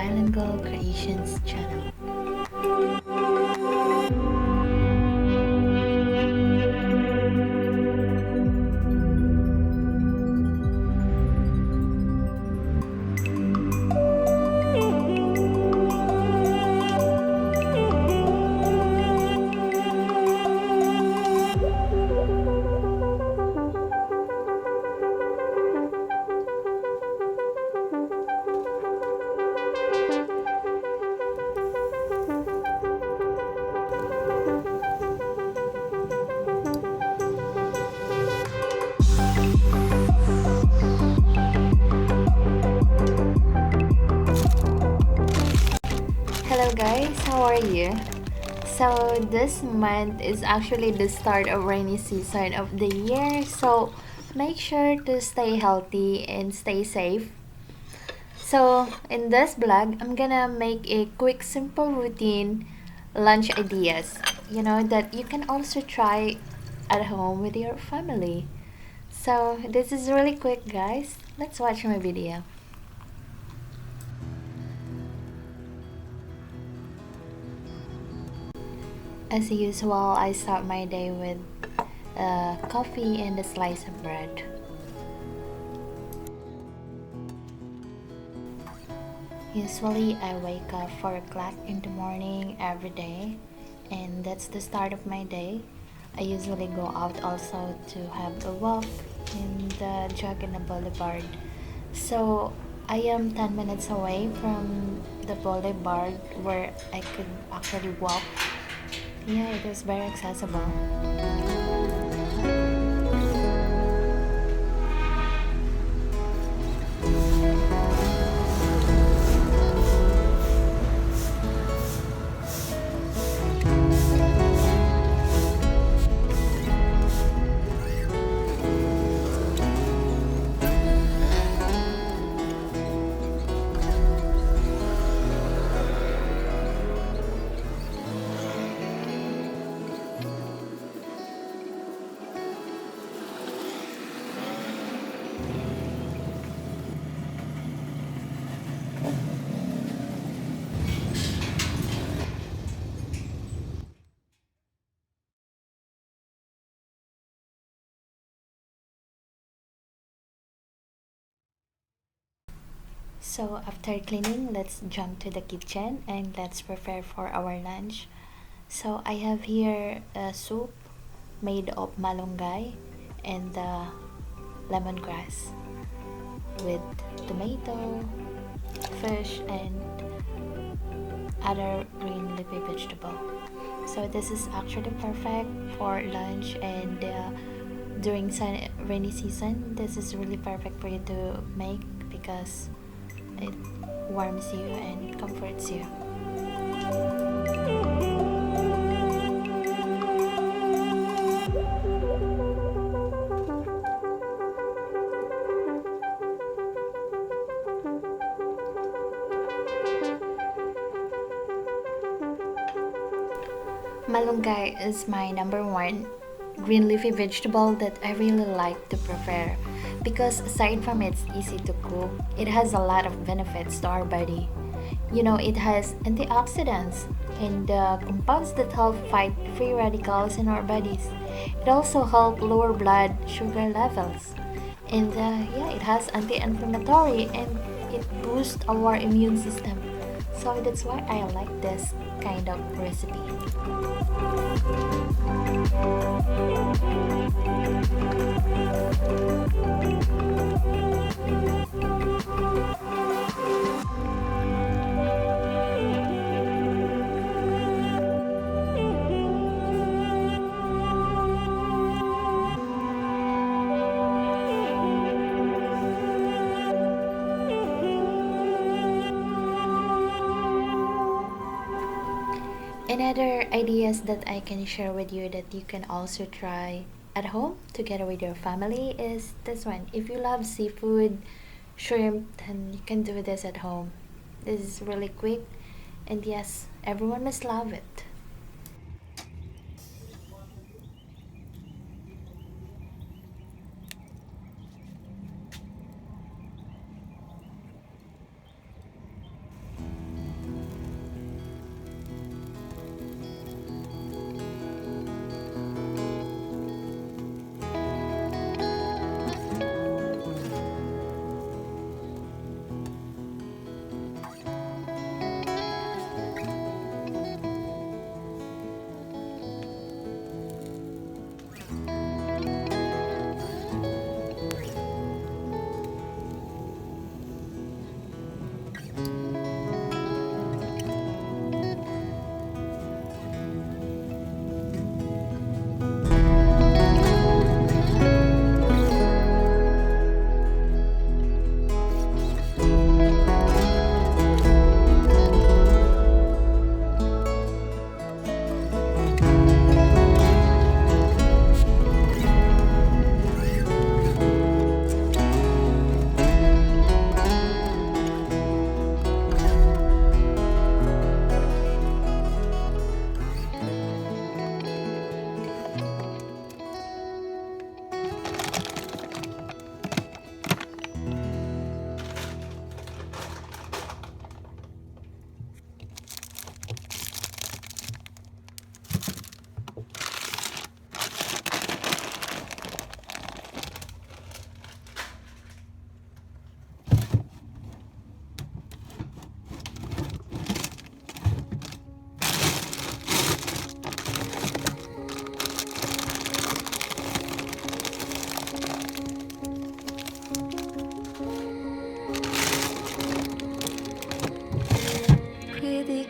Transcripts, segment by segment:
Bilingual Creations channel. Hello guys, how are you? So this month is actually the start of rainy season of the year, so make sure to stay healthy and stay safe. So in this vlog, I'm gonna make a quick simple routine lunch ideas, that you can also try at home with your family. So this is really quick guys. Let's watch my video. As usual, I start my day with coffee and a slice of bread. Usually, I wake up 4 o'clock in the morning every day, and that's the start of my day. I usually go out also to have a walk in the jog in the boulevard. So, I am 10 minutes away from the boulevard where I could actually walk. Yeah, it is very accessible. So after cleaning, let's jump to the kitchen and let's prepare for our lunch. So I have here a soup made of malunggay and lemongrass with tomato, fish, and other green leafy vegetable. So this is actually perfect for lunch and during rainy season. This is really perfect for you to make because it warms you and it comforts you. Malunggay is my number one green leafy vegetable that I really like to prepare because aside from it's easy to cook, it has a lot of benefits to our body. It has antioxidants and compounds that help fight free radicals in our bodies. It also helps lower blood sugar levels. And yeah, it has anti-inflammatory and it boosts our immune system. So that's why I like this kind of recipe. Another ideas that I can share with you that you can also try at home together with your family is this one. If you love seafood, shrimp, then you can do this at home. This is really quick and yes, everyone must love it.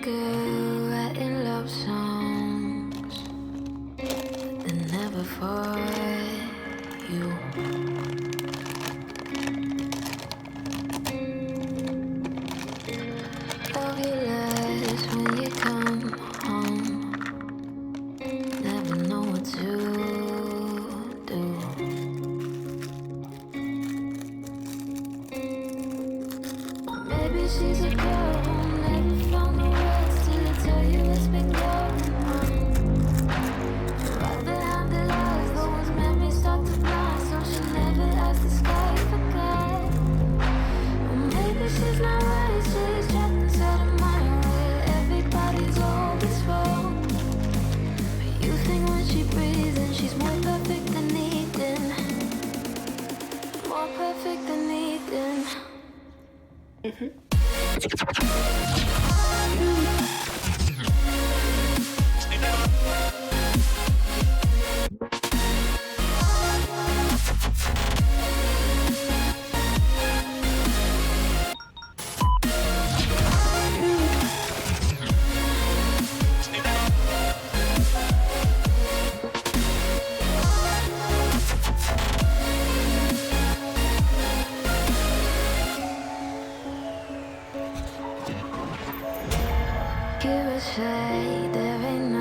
girl writing love songs, but they're never for you. Love you less when you come home. Never know what to do. Maybe she's a girl who never found the words to tell you what's been going on. Right behind the lies, those memories start to blind, so she never asked the sky for God. Or maybe she's not right, she's trapped inside a mind where everybody's always wrong. But you think when she breathes and she's more perfect than Eden, more perfect than Eden. You would say there ain't